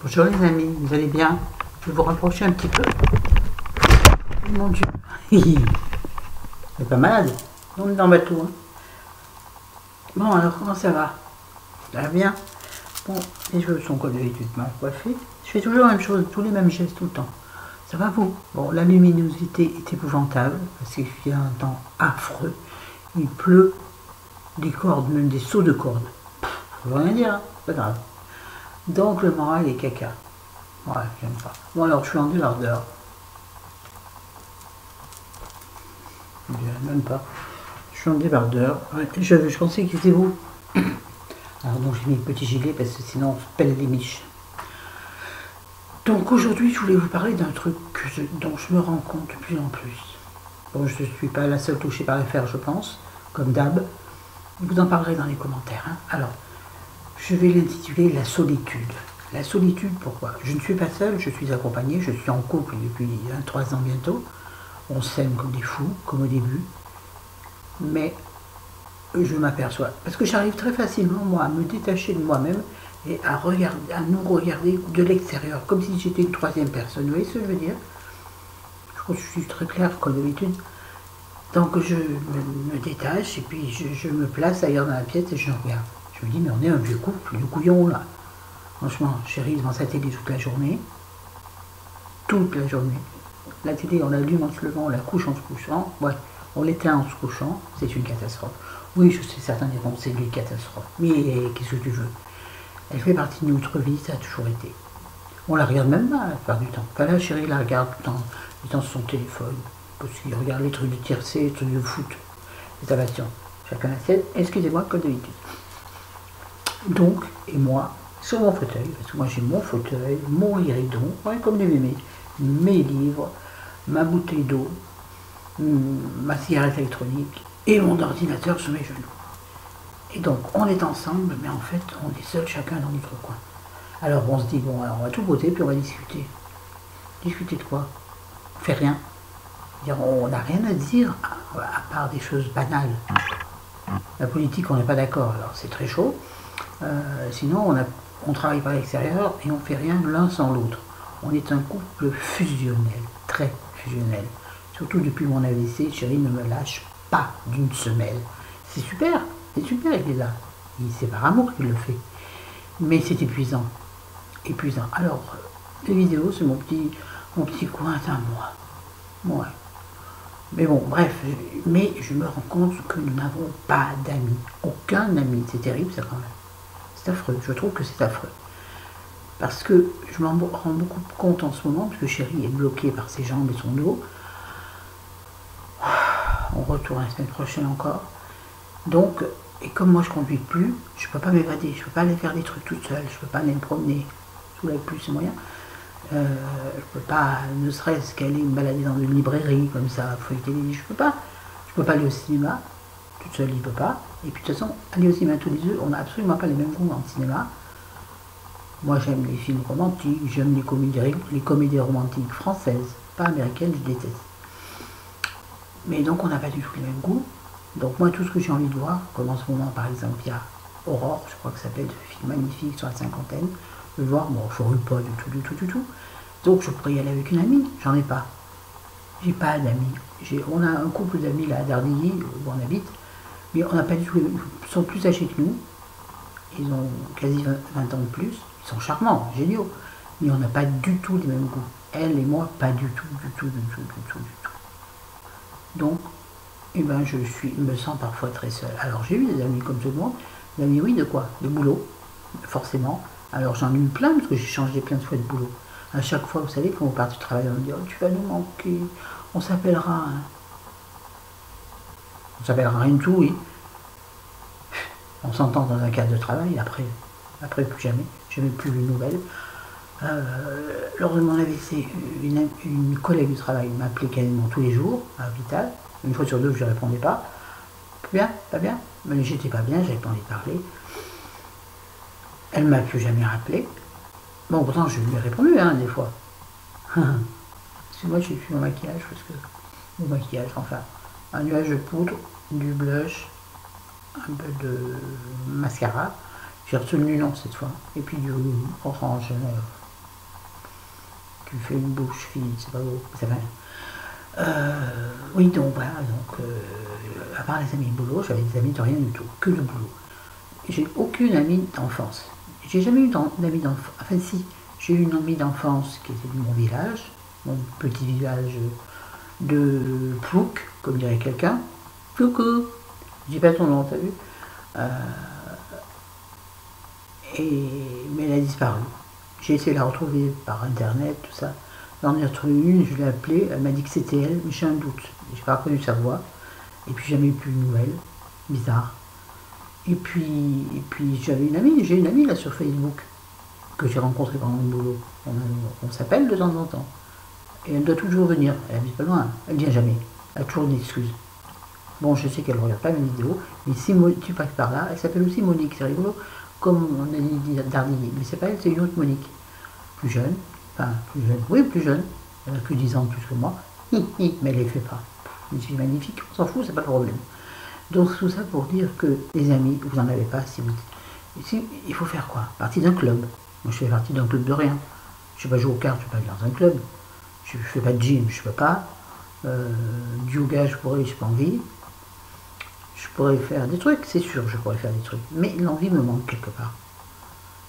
Bonjour les amis, vous allez bien? Je vais vous rapprocher un petit peu. Oh mon Dieu. Vous n'êtes pas malade? On est dans le bateau. Hein. Bon, alors comment ça va? Ça va bien? Bon, les cheveux sont comme d'habitude mal coiffés. Je fais toujours la même chose, tous les mêmes gestes tout le temps. Ça va vous? Bon, la luminosité est épouvantable parce qu'il y a un temps affreux. Il pleut des cordes, même des sauts de cordes. Ça veut rien dire, hein, c'est pas grave. Donc le moral est caca. Ouais, j'aime pas. Bon alors je suis en débardeur. Même pas. Je suis en débardeur. Ouais, je pensais que c'était vous. Alors donc j'ai mis le petit gilet parce que sinon on se pèle les miches. Donc aujourd'hui je voulais vous parler d'un truc dont je me rends compte de plus en plus. Bon, je ne suis pas la seule touchée par l'affaire, je pense, comme d'hab. Vous en parlerez dans les commentaires. Hein. Alors, je vais l'intituler La solitude. La solitude, pourquoi? Je ne suis pas seule, je suis accompagnée, je suis en couple depuis 23 ans bientôt. On s'aime comme des fous, comme au début. Mais je m'aperçois, parce que j'arrive très facilement, moi, à me détacher de moi-même et à nous regarder de l'extérieur, comme si j'étais une troisième personne. Vous voyez ce que je veux dire? Je crois que je suis très claire, comme d'habitude. Donc je me détache et puis je me place ailleurs dans la pièce et je regarde. Je me dis, mais on est un vieux couple, de couillons là. Franchement, chérie devant sa télé toute la journée. Toute la journée. La télé, on l'allume en se levant, on la couche en se couchant. Ouais, on l'éteint en se couchant. C'est une catastrophe. Oui, je sais, certains diront c'est une catastrophe. Mais qu'est-ce que tu veux? Elle fait partie de notre vie, ça a toujours été. On la regarde même pas la plupart du temps. Enfin là, chérie la regarde tout le temps sur son téléphone. Parce qu'il regarde les trucs de tiercé, les trucs de foot. C'est sa passion. Chacun la sienne. Excusez-moi, comme d'habitude. Donc, et moi, sur mon fauteuil, parce que moi j'ai mon fauteuil, mon guéridon, ouais, comme des mémés, mes livres, ma bouteille d'eau, ma cigarette électronique et mon ordinateur sur mes genoux. Et donc, on est ensemble, mais en fait, on est seuls chacun dans notre coin. Alors, on se dit, bon, alors on va tout poser, puis on va discuter. Discuter de quoi? On fait rien. On n'a rien à dire, à part des choses banales. La politique, on n'est pas d'accord, alors c'est très chaud. Sinon, on travaille par l'extérieur et on ne fait rien l'un sans l'autre. On est un couple fusionnel, très fusionnel. Surtout depuis mon AVC, chérie ne me lâche pas d'une semelle. C'est super, il est là. C'est par amour qu'il le fait. Mais c'est épuisant. Épuisant. Alors, les vidéos, c'est mon petit coin à moi. Ouais. Mais bon, bref, mais je me rends compte que nous n'avons pas d'amis. Aucun ami. C'est terrible ça quand même. C'est affreux, je trouve que c'est affreux. Parce que je m'en rends beaucoup compte en ce moment, parce que chérie est bloquée par ses jambes et son dos. On retourne la semaine prochaine encore. Donc, et comme moi je conduis plus, je ne peux pas m'évader, je ne peux pas aller faire des trucs toute seule, je ne peux pas aller me promener sous la pluie, c'est moyen. Je ne peux pas, ne serait-ce qu'aller me balader dans une librairie comme ça, feuilleter des livres, je peux pas aller au cinéma, toute seule il ne peut pas. Et puis de toute façon, aller au cinéma tous les deux, on n'a absolument pas les mêmes goûts en cinéma. Moi j'aime les films romantiques, j'aime les comédies romantiques françaises, pas américaines, je déteste. Mais donc on n'a pas du tout les mêmes goûts. Donc moi tout ce que j'ai envie de voir, comme en ce moment par exemple il y a Aurore, je crois que ça s'appelle, ce film magnifique sur la cinquantaine, je vais voir, bon je ne roule pas du tout. Donc je pourrais y aller avec une amie, j'en ai pas. J'ai pas d'amis. On a un couple d'amis là à Dardilly, où on habite, mais on n'a pas du tout, ils sont plus âgés que nous, ils ont quasi 20 ans de plus, ils sont charmants, géniaux, mais on n'a pas du tout les mêmes goûts. Elle et moi, pas du tout. Donc, eh ben, je me sens parfois très seule. Alors j'ai eu des amis comme tout le monde, des amis oui de quoi? De boulot, forcément. Alors j'en ai eu plein parce que j'ai changé plein de fois de boulot. À chaque fois, vous savez, quand vous partez du travail, on me dit oh, tu vas nous manquer, on s'appellera. Hein. On s'appellera rien de tout, oui. On s'entend dans un cadre de travail, après plus jamais plus de nouvelles. Lors de mon AVC, une collègue du travail m'appelait quasiment tous les jours à l'hôpital. Une fois sur deux, je ne répondais pas. Bien, pas bien. Mais j'étais pas bien, j'avais pas envie de parler. Elle ne m'a plus jamais rappelé. Bon, pourtant, je lui ai répondu, hein, des fois. C'est moi, j'ai fait mon maquillage, parce que... Mon maquillage, enfin, un nuage de poudre, du blush, un peu de mascara. J'ai retenu non cette fois. Et puis du orange. tu fais une bouche fine, c'est pas beau, ça va. Oui, donc voilà, à part les amis de boulot, j'avais des amis de rien du tout, que de boulot. J'ai aucune amie d'enfance. J'ai jamais eu d'amie d'enfance. Enfin si, j'ai eu une amie d'enfance qui était de mon village, mon petit village de Plouc, comme dirait quelqu'un. Coucou, je dis pas ton nom, t'as vu, mais elle a disparu. J'ai essayé de la retrouver par internet, tout ça. J'en ai retrouvé une, je l'ai appelée, elle m'a dit que c'était elle, mais j'ai un doute. J'ai pas reconnu sa voix. Et puis jamais eu plus de nouvelles. Bizarre. Et puis j'ai une amie là sur Facebook, que j'ai rencontrée pendant le boulot. On s'appelle de temps en temps. Et elle doit toujours venir. Elle habite pas loin. Elle vient jamais. Elle a toujours une excuse. Bon, je sais qu'elle ne regarde pas mes vidéos, mais si tu passes par là, elle s'appelle aussi Monique, c'est rigolo, comme on a dit Dardilly, mais c'est pas elle, c'est une autre Monique. Plus jeune, oui, plus jeune, elle a que 10 ans de plus que moi, mais elle les fait pas. Une fille magnifique, on s'en fout, c'est pas le problème. Donc tout ça pour dire que les amis, vous n'en avez pas, il faut faire quoi? Partie d'un club. Moi je fais partie d'un club de rien. Je ne sais pas jouer aux cartes, je ne peux pas aller dans un club. Je ne fais pas de gym, je ne peux pas. Du yoga, je pourrais, j'ai pas envie. Je pourrais faire des trucs, c'est sûr, je pourrais faire des trucs. Mais l'envie me manque quelque part.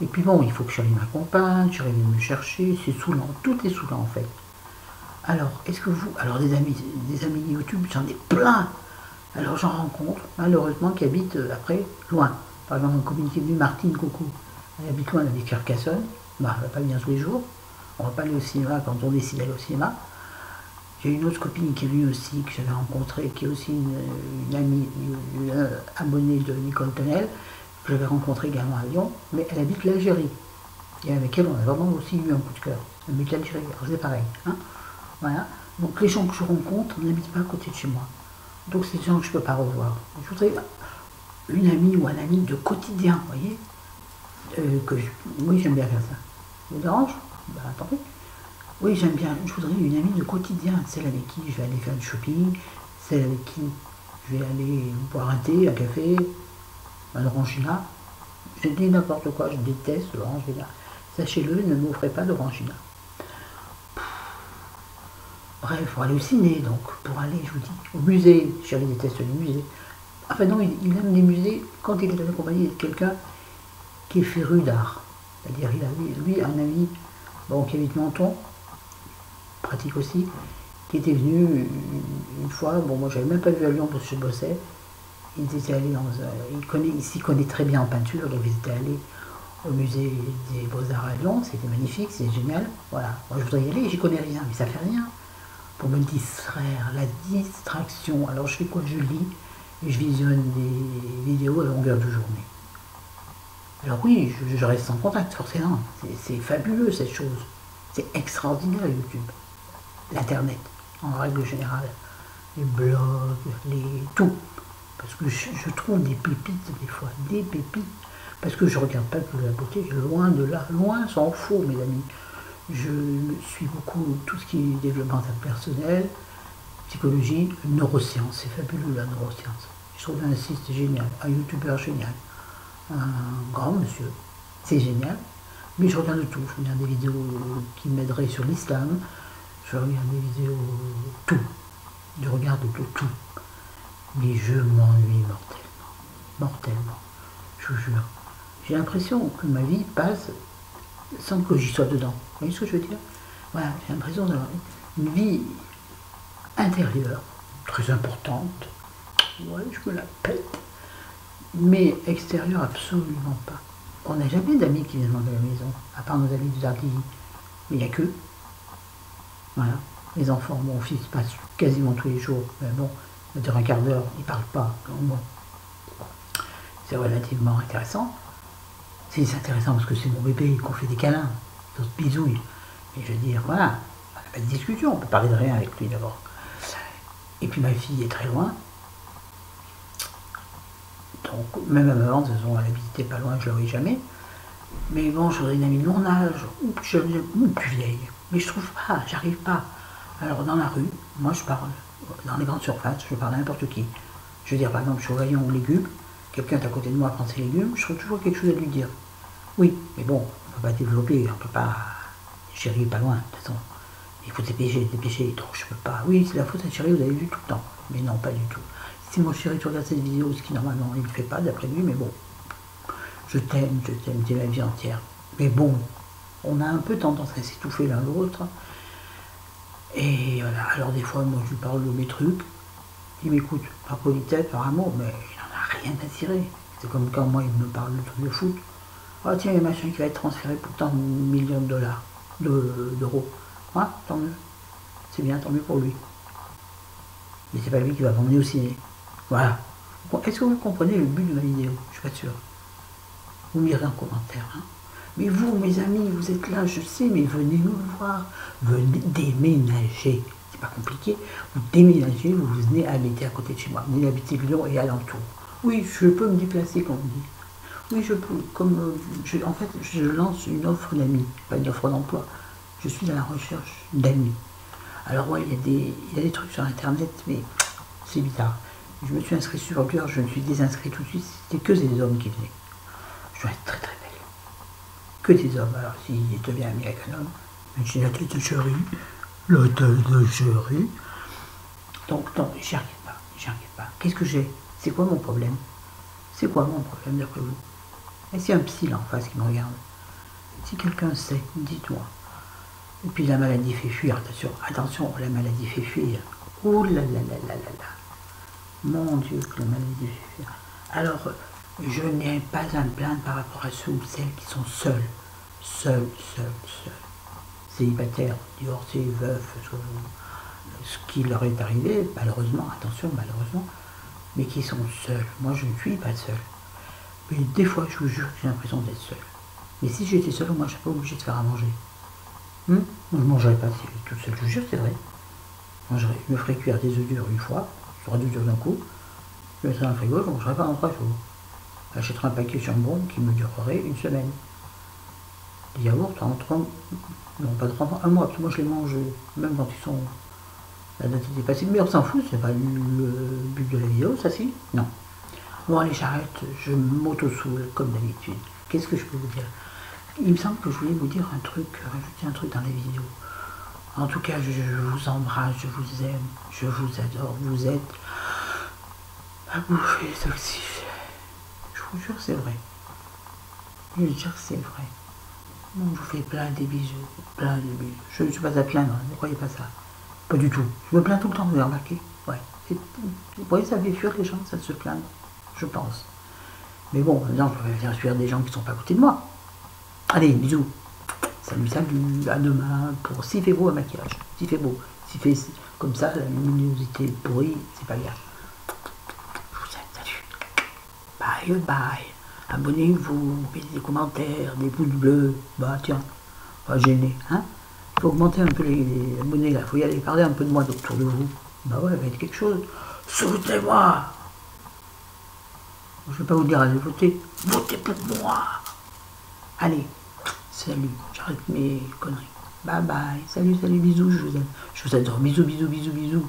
Et puis bon, il faut que Charlie m'accompagne, Charlie vienne me chercher, c'est saoulant, tout est saoulant en fait. Alors, est-ce que vous... Alors des amis YouTube, j'en ai plein. Alors j'en rencontre, malheureusement, qui habitent après, loin. Par exemple, une copine qui est venue, Martine, coucou. Elle habite loin, elle habite Carcassonne. Bah, elle ne va pas venir tous les jours. On ne va pas aller au cinéma quand on décide d'aller au cinéma. J'ai une autre copine qui est venue aussi, que j'avais rencontrée, qui est aussi une amie, une abonnée de Nicole Tonnel, que j'avais rencontrée également à Lyon, mais elle habite l'Algérie. Et avec elle, on a vraiment aussi eu un coup de cœur. Elle habite l'Algérie, alors c'est pareil. Hein, voilà. Donc les gens que je rencontre n'habitent pas à côté de chez moi. Donc c'est des gens que je ne peux pas revoir. Je voudrais une amie ou un ami de quotidien, vous voyez. Oui, j'aime bien faire ça. Ça vous dérange? Bah, tant pis. Oui, j'aime bien. Je voudrais une amie de quotidien, celle avec qui je vais aller faire du shopping, celle avec qui je vais aller boire un thé, un café, un orangina. Je dis n'importe quoi, je déteste l'orangina. Sachez-le, ne m'offrez pas d'orangina. Bref, pour aller au ciné, donc, pour aller, je vous dis, au musée. Chérie déteste les musées. Enfin non, il aime les musées quand il est accompagné de quelqu'un qui est féru d'art. C'est-à-dire, il a lui un ami bon, qui habite Menton, pratique aussi, qui était venu une fois, bon moi j'avais même pas vu à Lyon parce que je bossais, il s'y connaît très bien en peinture, donc ils étaient allés au musée des Beaux-Arts à Lyon, c'était magnifique, c'est génial, voilà, moi je voudrais y aller, j'y connais rien, mais ça fait rien, pour me distraire, la distraction, alors je fais quoi? Je lis, et je visionne des vidéos à longueur de journée. Alors oui, je reste en contact forcément, c'est fabuleux cette chose, c'est extraordinaire YouTube. L'Internet, en règle générale, les blogs, tout. Parce que je trouve des pépites des fois, des pépites. Parce que je ne regarde pas que la beauté, loin de là, loin s'en faut mes amis. Je suis beaucoup tout ce qui est développement personnel, psychologie, neurosciences, c'est fabuleux la neuroscience. Je trouve un site génial, un youtubeur génial, un grand monsieur, c'est génial. Mais je regarde tout, je regarde des vidéos qui m'aideraient sur l'islam, je regarde des vidéos, tout. Je regarde de tout. Mais je m'ennuie mortellement. Je vous jure. J'ai l'impression que ma vie passe sans que j'y sois dedans. Vous voyez ce que je veux dire? Voilà, j'ai l'impression d'avoir une vie intérieure, très importante. Ouais, je me la pète. Mais extérieure, absolument pas. On n'a jamais d'amis qui viennent dans la maison, à part nos amis du Dardilly. Mais il n'y a que. Voilà. Les enfants, mon fils passe quasiment tous les jours, mais bon, ça dure un quart d'heure, il ne parle pas. Donc bon, c'est relativement intéressant. C'est intéressant parce que c'est mon bébé, qu'on fait des câlins, d'autres bisouilles. Et je veux dire, voilà, on n'a pas de discussion, on peut parler de rien avec lui d'abord. Et puis ma fille est très loin. Donc, même à ma maman, de toute façon, elle habitait pas loin, je ne la voyais jamais. Mais bon, j'aurais une amie de mon âge, ou plus jeune, ou plus vieille. Mais je trouve pas, j'arrive pas. Alors dans la rue, moi je parle, dans les grandes surfaces, je parle à n'importe qui. Je veux dire, par exemple, je suis au rayon aux légumes, quelqu'un est à côté de moi prend ses légumes, je trouve toujours quelque chose à lui dire. Oui, mais bon, on ne peut pas développer, on ne peut pas Chérie est pas loin, de toute façon. Il faut dépêcher, donc je peux pas. Oui, c'est la faute à Chérie, vous avez vu tout le temps. Mais non, pas du tout. Si mon chéri, tu regardes cette vidéo, ce qui normalement il ne fait pas d'après lui, mais bon, je t'aime, t'es ma vie entière. Mais bon, on a un peu tendance à s'étouffer l'un l'autre. Et voilà, alors des fois, moi je lui parle de mes trucs. Il m'écoute, par politesse, par amour, mais il n'en a rien à tirer. C'est comme quand moi il me parle de trucs de foot. Ah tiens, il y a machin qui va être transféré pour tant de millions de dollars, d'euros. Ouais, tant mieux. C'est bien, tant mieux pour lui. Mais c'est pas lui qui va m'emmener au ciné. Voilà. Bon, est-ce que vous comprenez le but de ma vidéo? Je suis pas sûr. Vous me direz en commentaire. Hein. Mais vous, mes amis, vous êtes là, je sais, mais venez me voir. Venez déménager. C'est pas compliqué. Vous déménagez, vous venez habiter à côté de chez moi. Vous venez habiter Lyon et alentour. Oui, je peux me déplacer, comme on dit. Oui, je peux. En fait, je lance une offre d'amis, pas une offre d'emploi. Je suis à la recherche d'amis. Alors ouais, il y a des trucs sur Internet, mais c'est bizarre. Je me suis inscrit sur Grindr, je me suis désinscrit tout de suite, c'était que des hommes qui venaient. Je dois être très très belle. Que des hommes. Alors s'il devient ami avec un homme, j'ai la tête de chérie, la tête de chérie. Donc non, j'y arrive pas. Qu'est-ce que j'ai? C'est quoi mon problème? C'est quoi mon problème d'après vous? Est-ce qu'il y a un psy là en face qui me regarde? Si quelqu'un sait, dites-moi. Et puis la maladie fait fuir, attention, la maladie fait fuir. Ouh là là là là là là. Mon Dieu, que la maladie fait fuir. Alors, je n'ai pas à me plaindre par rapport à ceux ou celles qui sont seuls. Seuls. Célibataires, divorcés, veufs, ce qui leur est arrivé, malheureusement, attention, malheureusement, mais qui sont seuls. Moi, je ne suis pas seul. Mais des fois, je vous jure, j'ai l'impression d'être seul. Mais si j'étais seul, moi, je ne serais pas obligé de faire à manger. Je ne mangerais pas si j'étais tout seul, je vous jure, c'est vrai. Je me ferais cuire des œufs durs une fois, 3 œufs durs d'un coup, je mettrais dans le frigo, je ne mangerais pas en 3 jours. J'achèterais un paquet de jambon qui me durerait une semaine. Des yaourts en 3 mois, non pas 3 mois, 1 mois, parce que moi je les mange même quand ils sont. La date est dépassée, mais on s'en fout, c'est pas le but de la vidéo, ça si? Non. Bon allez, j'arrête, je m'auto-soule comme d'habitude. Qu'est-ce que je peux vous dire? Il me semble que je voulais vous dire un truc, rajouter un truc dans les vidéos. En tout cas, je vous embrasse, je vous aime, je vous adore, vous êtes à bouffer d'oxygène. Je vous jure, c'est vrai. Je vous jure, c'est vrai. Donc, je vous fais plein des bisous, plein de bisous. Je ne suis pas à plaindre, ne croyez pas ça. Pas du tout. Je me plains tout le temps, vous avez remarqué? Ouais. Vous voyez, ça fait fuir les gens, ça de se plaindre, je pense. Mais bon, maintenant, je vais faire fuir des gens qui ne sont pas à côté de moi. Allez, bisous. Salut, à demain pour s'il fait beau un maquillage. S'il fait beau. S'il fait comme ça, la luminosité pourrie, c'est pas grave. Je vous aime, salut. Bye, bye. Abonnez-vous, mettez des commentaires, des pouces bleus. Bah tiens, pas gêné, hein. Il faut augmenter un peu les abonnés là. Il faut y aller parler un peu de moi autour de vous. Bah ouais, faites quelque chose. Soutenez-moi. Je ne vais pas vous dire à aller voter. Votez pour moi. Allez. Salut, j'arrête mes conneries. Bye bye. Salut, bisous, je vous aime. Je vous adore. Bisous.